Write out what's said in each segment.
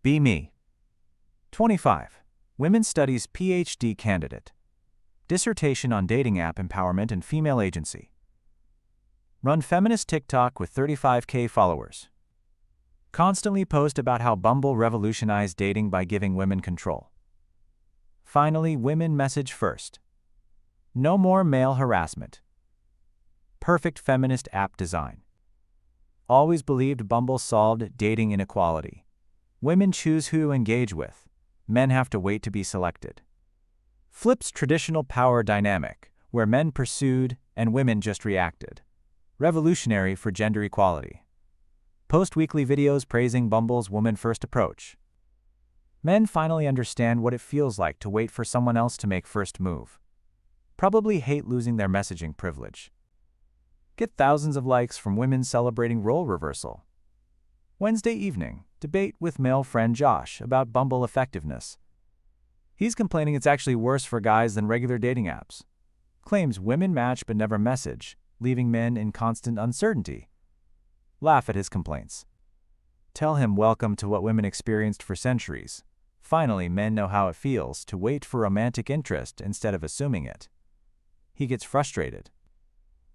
Be me. 25. Women Studies PhD candidate. Dissertation on dating app empowerment and female agency. Run feminist TikTok with 35K followers. Constantly post about how Bumble revolutionized dating by giving women control. Finally, women message first. No more male harassment. Perfect feminist app design. Always believed Bumble solved dating inequality. Women choose who to engage with. Men have to wait to be selected. Flips traditional power dynamic, where men pursued and women just reacted. Revolutionary for gender equality. Post weekly videos praising Bumble's woman-first approach. Men finally understand what it feels like to wait for someone else to make first move. Probably hate losing their messaging privilege. Get thousands of likes from women celebrating role reversal. Wednesday evening, debate with male friend Josh about Bumble effectiveness. He's complaining it's actually worse for guys than regular dating apps. Claims women match but never message, leaving men in constant uncertainty. Laugh at his complaints. Tell him welcome to what women experienced for centuries. Finally, men know how it feels to wait for romantic interest instead of assuming it. He gets frustrated.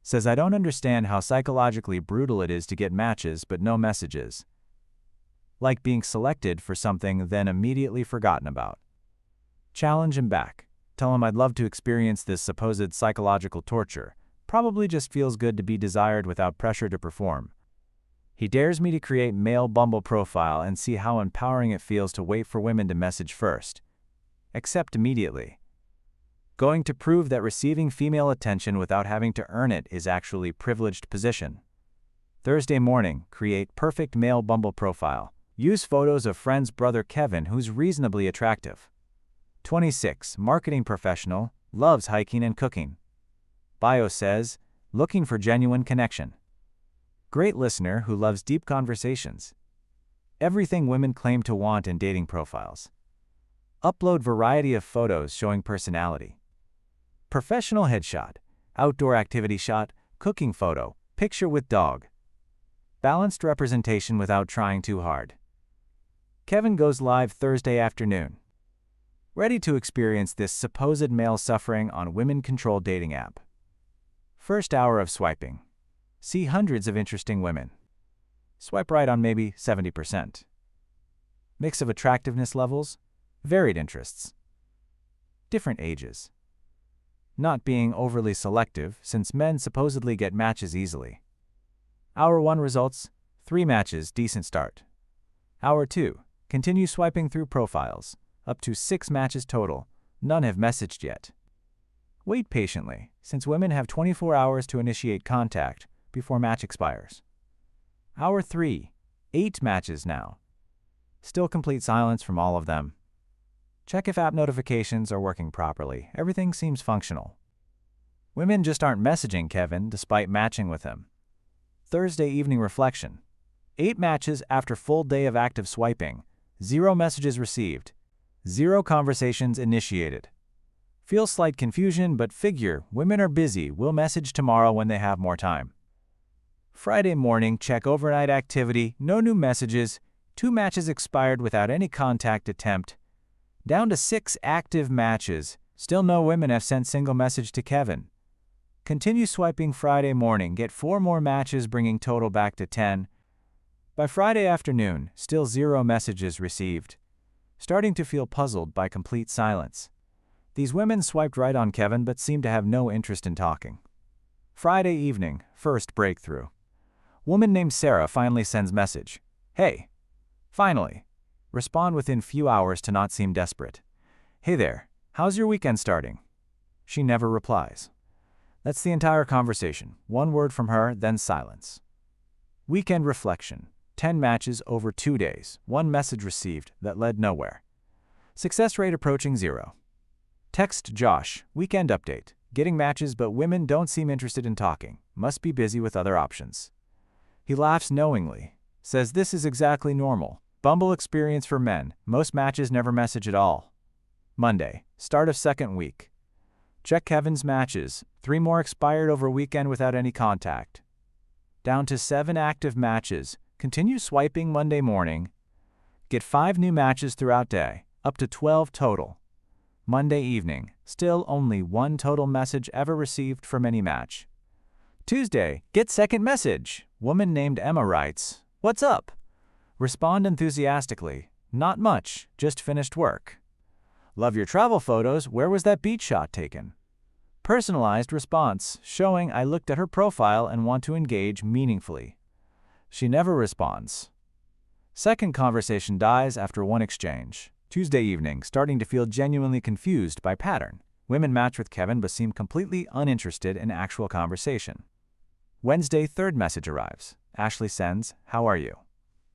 Says, I don't understand how psychologically brutal it is to get matches but no messages. Like being selected for something then immediately forgotten about. Challenge him back. Tell him I'd love to experience this supposed psychological torture. Probably just feels good to be desired without pressure to perform. He dares me to create male Bumble profile and see how empowering it feels to wait for women to message first. Accept immediately. Going to prove that receiving female attention without having to earn it is actually privileged position. Thursday morning, create perfect male Bumble profile. Use photos of friend's brother Kevin who's reasonably attractive. 26. Marketing professional, loves hiking and cooking. Bio says, looking for genuine connection. Great listener who loves deep conversations. Everything women claim to want in dating profiles. Upload variety of photos showing personality. Professional headshot, outdoor activity shot, cooking photo, picture with dog. Balanced representation without trying too hard. Kevin goes live Thursday afternoon. Ready to experience this supposed male suffering on women-controlled dating app. First hour of swiping. See hundreds of interesting women. Swipe right on maybe 70%. Mix of attractiveness levels, varied interests. Different ages. Not being overly selective since men supposedly get matches easily. Hour 1 results, 3 matches, decent start. Hour 2, continue swiping through profiles, up to 6 matches total, none have messaged yet. Wait patiently, since women have 24 hours to initiate contact before match expires. Hour 3, 8 matches now. Still complete silence from all of them. Check if app notifications are working properly. Everything seems functional. Women just aren't messaging Kevin despite matching with him. Thursday evening reflection. 8 matches after full day of active swiping. 0 messages received. 0 conversations initiated. Feel slight confusion, but figure women are busy. Will message tomorrow when they have more time. Friday morning, check overnight activity. No new messages. 2 matches expired without any contact attempt. Down to 6 active matches. Still no women have sent single message to Kevin. Continue swiping Friday morning. Get 4 more matches, bringing total back to 10. By Friday afternoon, still 0 messages received. Starting to feel puzzled by complete silence. These women swiped right on Kevin but seem to have no interest in talking. Friday evening, first breakthrough. Woman named Sarah finally sends message. Hey. Finally. Respond within few hours to not seem desperate. Hey there, how's your weekend starting? She never replies. That's the entire conversation. 1 word from her, then silence. Weekend reflection. 10 matches over 2 days. 1 message received that led nowhere. Success rate approaching 0. Text Josh, weekend update. Getting matches but women don't seem interested in talking. Must be busy with other options. He laughs knowingly. Says this is exactly normal. Bumble experience for men. Most matches never message at all. Monday, start of second week. Check Kevin's matches. 3 more expired over weekend without any contact. Down to 7 active matches. Continue swiping Monday morning. Get 5 new matches throughout day, up to 12 total. Monday evening, still only 1 total message ever received from any match. Tuesday, get second message. Woman named Emma writes, "What's up?" Respond enthusiastically. Not much, just finished work. Love your travel photos, where was that beach shot taken? Personalized response, showing I looked at her profile and want to engage meaningfully. She never responds. Second conversation dies after 1 exchange. Tuesday evening, starting to feel genuinely confused by pattern. Women match with Kevin but seem completely uninterested in actual conversation. Wednesday, third message arrives. Ashley sends, "How are you?"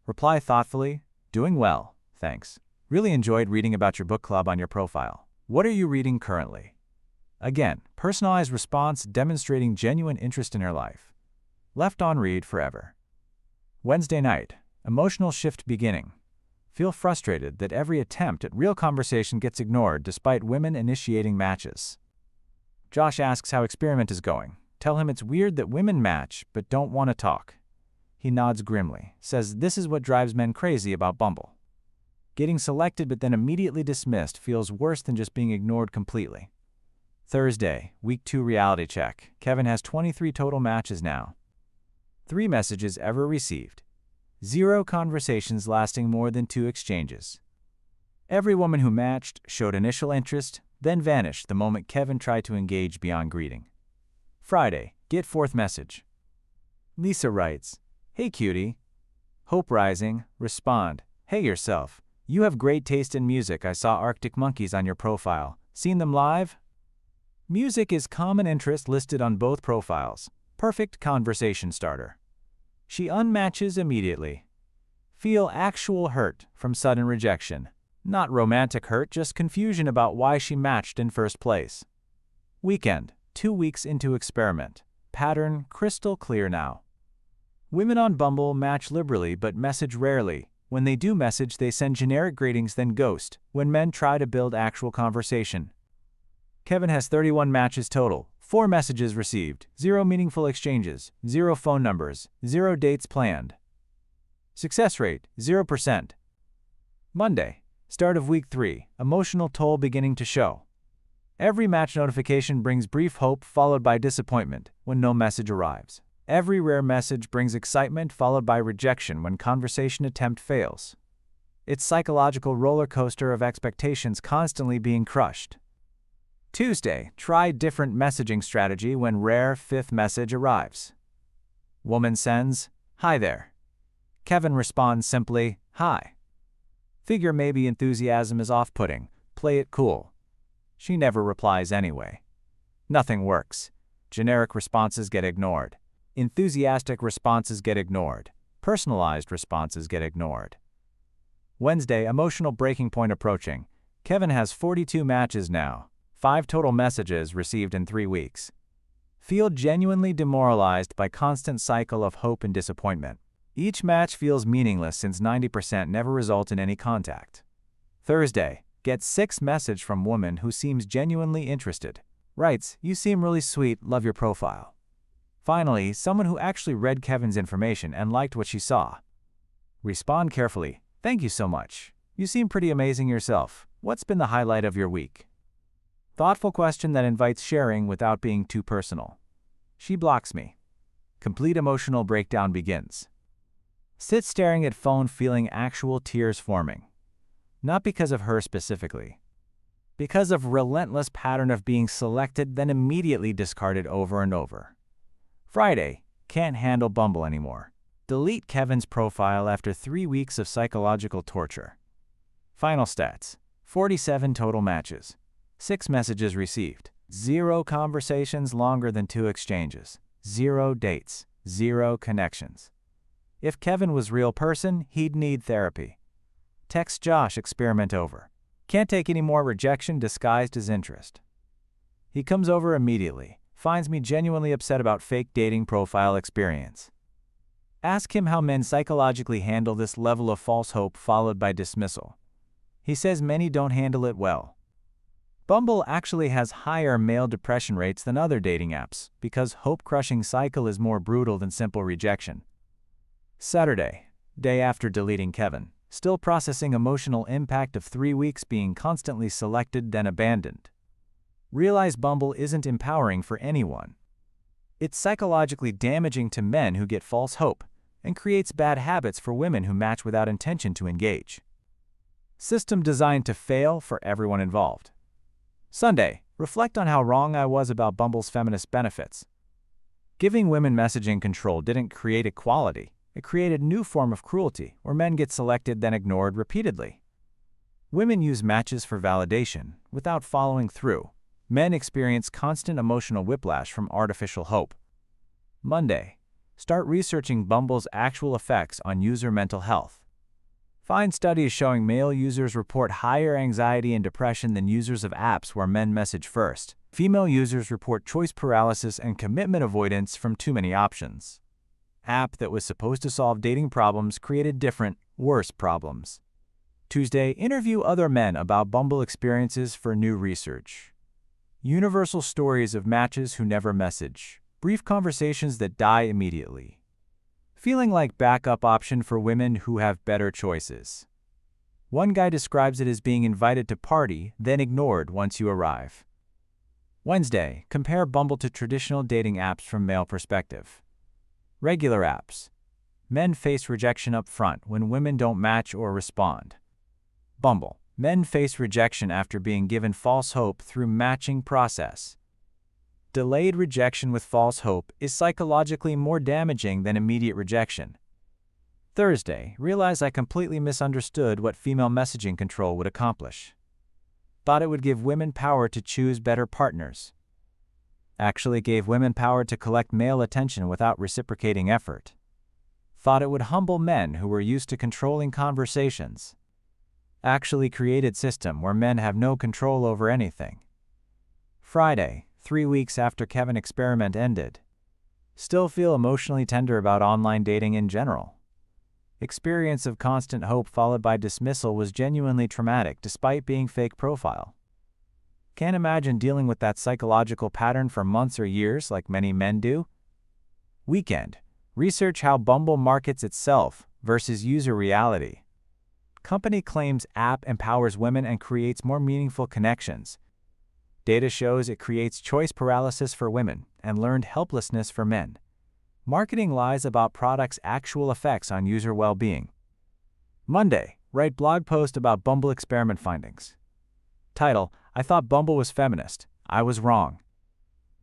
Reply thoughtfully, "Doing well, thanks. Really enjoyed reading about your book club on your profile. What are you reading currently?" Again, personalized response demonstrating genuine interest in her life. Left on read forever. Wednesday night, emotional shift beginning. Feel frustrated that every attempt at real conversation gets ignored despite women initiating matches. Josh asks how experiment is going. Tell him it's weird that women match but don't want to talk. He nods grimly, says this is what drives men crazy about Bumble. Getting selected but then immediately dismissed feels worse than just being ignored completely. Thursday, week 2 reality check. Kevin has 23 total matches now. 3 messages ever received. 0 conversations lasting more than 2 exchanges. Every woman who matched showed initial interest, then vanished the moment Kevin tried to engage beyond greeting. Friday, get 4th message. Lisa writes, "Hey cutie." Hope rising, respond, "Hey yourself. You have great taste in music. I saw Arctic Monkeys on your profile. Seen them live?" Music is common interest listed on both profiles. Perfect conversation starter. She unmatches immediately. Feel actual hurt from sudden rejection. Not romantic hurt, just confusion about why she matched in first place. Weekend, 2 weeks into experiment. Pattern crystal clear now. Women on Bumble match liberally but message rarely. When they do message, they send generic greetings then ghost when men try to build actual conversation. Kevin has 31 matches total, 4 messages received, 0 meaningful exchanges, 0 phone numbers, 0 dates planned. Success rate, 0%. Monday, start of week 3, emotional toll beginning to show. Every match notification brings brief hope followed by disappointment when no message arrives. Every rare message brings excitement followed by rejection when conversation attempt fails. It's psychological roller coaster of expectations constantly being crushed. Tuesday, try different messaging strategy when rare 5th message arrives. Woman sends, "Hi there." Kevin responds simply, "Hi." Figure maybe enthusiasm is off-putting, play it cool. She never replies anyway. Nothing works. Generic responses get ignored. Enthusiastic responses get ignored. Personalized responses get ignored. Wednesday, emotional breaking point approaching. Kevin has 42 matches now. 5 total messages received in 3 weeks. Feel genuinely demoralized by constant cycle of hope and disappointment. Each match feels meaningless since 90% never result in any contact. Thursday, get 6 message from woman who seems genuinely interested. Writes, "You seem really sweet, love your profile." Finally, someone who actually read Kevin's information and liked what she saw. Respond carefully, "Thank you so much. You seem pretty amazing yourself. What's been the highlight of your week?" Thoughtful question that invites sharing without being too personal. She blocks me. Complete emotional breakdown begins. Sit staring at phone feeling actual tears forming. Not because of her specifically. Because of relentless pattern of being selected then immediately discarded over and over. Friday, can't handle Bumble anymore. Delete Kevin's profile after 3 weeks of psychological torture. Final stats, 47 total matches. 6 messages received, 0 conversations longer than 2 exchanges, 0 dates, 0 connections. If Kevin was real person, he'd need therapy. Text Josh, experiment over. Can't take any more rejection disguised as interest. He comes over immediately, finds me genuinely upset about fake dating profile experience. Ask him how men psychologically handle this level of false hope followed by dismissal. He says many don't handle it well. Bumble actually has higher male depression rates than other dating apps because hope-crushing cycle is more brutal than simple rejection. Saturday, day after deleting Kevin, Still processing emotional impact of 3 weeks being constantly selected then abandoned. Realize Bumble isn't empowering for anyone. It's psychologically damaging to men who get false hope and creates bad habits for women who match without intention to engage. System designed to fail for everyone involved. Sunday, reflect on how wrong I was about Bumble's feminist benefits. Giving women messaging control didn't create equality. It created a new form of cruelty where men get selected then ignored repeatedly. Women use matches for validation without following through. Men experience constant emotional whiplash from artificial hope. Monday, start researching Bumble's actual effects on user mental health. Find studies showing male users report higher anxiety and depression than users of apps where men message first. Female users report choice paralysis and commitment avoidance from too many options. App that was supposed to solve dating problems created different, worse problems. Tuesday, interview other men about Bumble experiences for new research. Universal stories of matches who never message. Brief conversations that die immediately. Feeling like backup option for women who have better choices. One guy describes it as being invited to party, then ignored once you arrive. Wednesday, compare Bumble to traditional dating apps from male perspective. Regular apps. Men face rejection up front when women don't match or respond. Bumble. Men face rejection after being given false hope through matching process. Delayed rejection with false hope is psychologically more damaging than immediate rejection. Thursday, realize I completely misunderstood what female messaging control would accomplish. Thought it would give women power to choose better partners. Actually gave women power to collect male attention without reciprocating effort. Thought it would humble men who were used to controlling conversations. Actually created system where men have no control over anything. Friday, 3 weeks after Kevin experiment ended. Still feel emotionally tender about online dating in general. Experience of constant hope followed by dismissal was genuinely traumatic despite being fake profile. Can't imagine dealing with that psychological pattern for months or years like many men do. Weekend. Research how Bumble markets itself versus user reality. Company claims app empowers women and creates more meaningful connections. Data shows it creates choice paralysis for women and learned helplessness for men. Marketing lies about product's actual effects on user well-being. Monday. Write blog post about Bumble experiment findings. Title: I thought Bumble was feminist. I was wrong.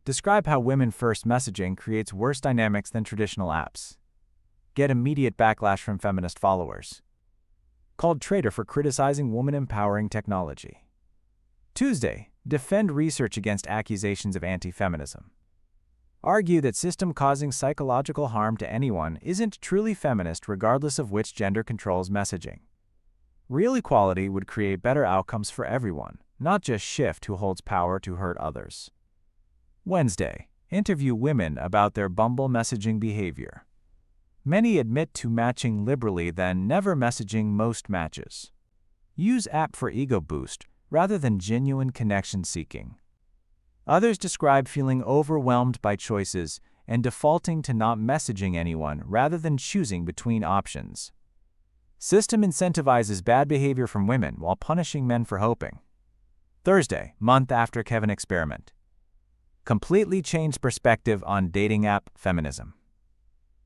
Describe how women-first messaging creates worse dynamics than traditional apps. Get immediate backlash from feminist followers. Called traitor for criticizing woman-empowering technology. Tuesday. Defend research against accusations of anti-feminism. Argue that system causing psychological harm to anyone isn't truly feminist regardless of which gender controls messaging. Real equality would create better outcomes for everyone, not just shift who holds power to hurt others. Wednesday. Interview women about their Bumble messaging behavior. Many admit to matching liberally then never messaging most matches. Use app for ego boost rather than genuine connection seeking. Others describe feeling overwhelmed by choices and defaulting to not messaging anyone rather than choosing between options. System incentivizes bad behavior from women while punishing men for hoping. Thursday, month after Kevin experiment. Completely changed perspective on dating app feminism.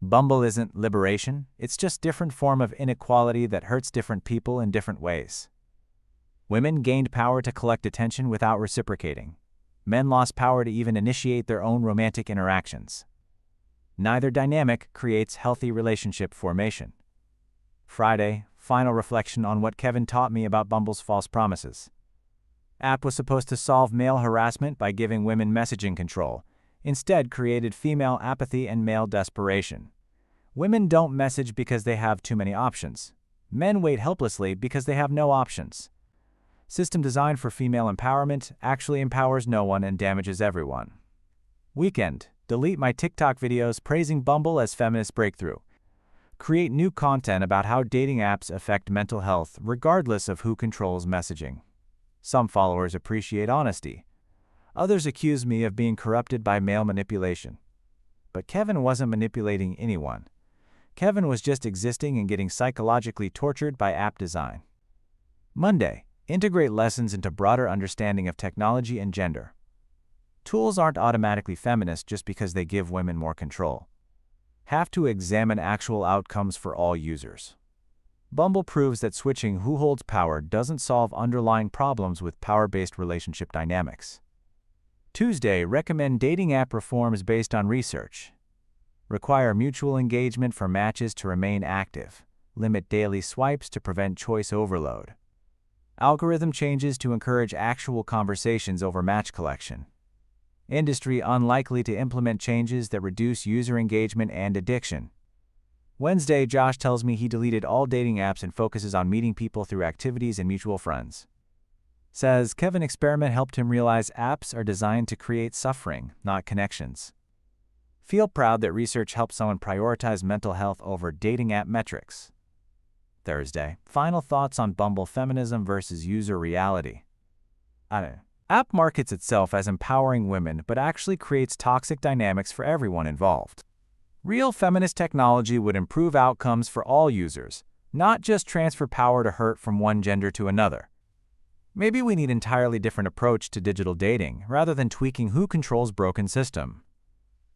Bumble isn't liberation, it's just different form of inequality that hurts different people in different ways. Women gained power to collect attention without reciprocating. Men lost power to even initiate their own romantic interactions. Neither dynamic creates healthy relationship formation. Friday, final reflection on what Kevin taught me about Bumble's false promises. App was supposed to solve male harassment by giving women messaging control, instead created female apathy and male desperation. Women don't message because they have too many options. Men wait helplessly because they have no options. System designed for female empowerment actually empowers no one and damages everyone. Weekend. Delete my TikTok videos praising Bumble as feminist breakthrough. Create new content about how dating apps affect mental health regardless of who controls messaging. Some followers appreciate honesty. Others accuse me of being corrupted by male manipulation. But Kevin wasn't manipulating anyone. Kevin was just existing and getting psychologically tortured by app design. Monday, integrate lessons into broader understanding of technology and gender. Tools aren't automatically feminist just because they give women more control. Have to examine actual outcomes for all users. Bumble proves that switching who holds power doesn't solve underlying problems with power-based relationship dynamics. Tuesday, recommend dating app reforms based on research. Require mutual engagement for matches to remain active. Limit daily swipes to prevent choice overload. Algorithm changes to encourage actual conversations over match collection. Industry unlikely to implement changes that reduce user engagement and addiction. Wednesday, Josh tells me he deleted all dating apps and focuses on meeting people through activities and mutual friends. Says Kevin experiment helped him realize apps are designed to create suffering, not connections. Feel proud that research helped someone prioritize mental health over dating app metrics. Thursday, final thoughts on Bumble feminism versus user reality. App markets itself as empowering women but actually creates toxic dynamics for everyone involved. Real feminist technology would improve outcomes for all users, not just transfer power to hurt from one gender to another. Maybe we need an entirely different approach to digital dating rather than tweaking who controls broken system.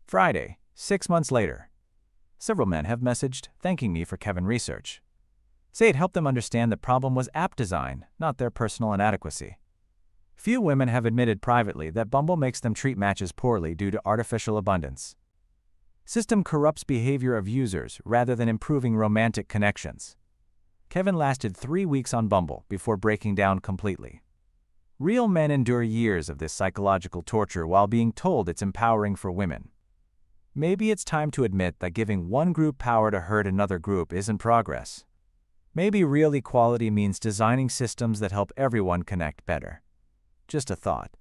Friday, 6 months later. Several men have messaged thanking me for Kevin research. Say it helped them understand the problem was app design, not their personal inadequacy. Few women have admitted privately that Bumble makes them treat matches poorly due to artificial abundance. System corrupts behavior of users rather than improving romantic connections. Kevin lasted 3 weeks on Bumble before breaking down completely. Real men endure years of this psychological torture while being told it's empowering for women. Maybe it's time to admit that giving one group power to hurt another group isn't progress. Maybe real equality means designing systems that help everyone connect better. Just a thought.